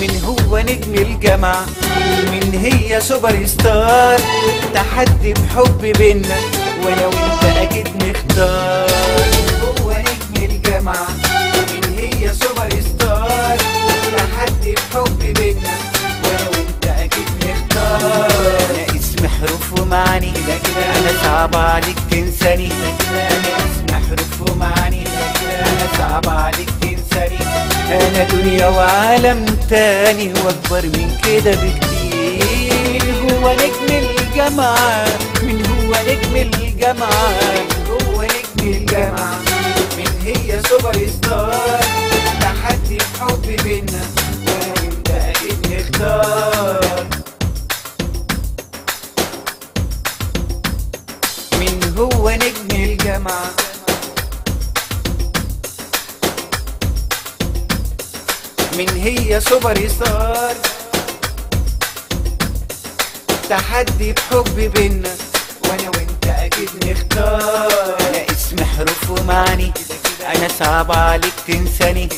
من هو نجم الجامعة؟ من هي سوبر ستار؟ تحدي بحب بينا وانا وانت اكيد نختار. من هو نجم الجامعة؟ من هي سوبر ستار؟ تحدي بحب بينا وانا وانت اكيد نختار. انا اسم حروف ومعاني، انا صعب عليك تنساني. انا اسم حروف ومعاني، انا صعب عليك تنساني. انا دنيا وعالم تاني واكبر من كده بكتير. هو نجم الجامعة؟ من هو نجم الجامعة؟ هو نجم الجامعة؟ من هي سوبر ستار؟ تحدي بحب بينا وانا وانت اكيد نختار. من هو نجم الجامعة؟ من هي سوبر ستار؟ تحدي بحب بينا وانا وانت اكيد نختار. انا اسم حروف ومعاني، انا صعب عليك تنساني.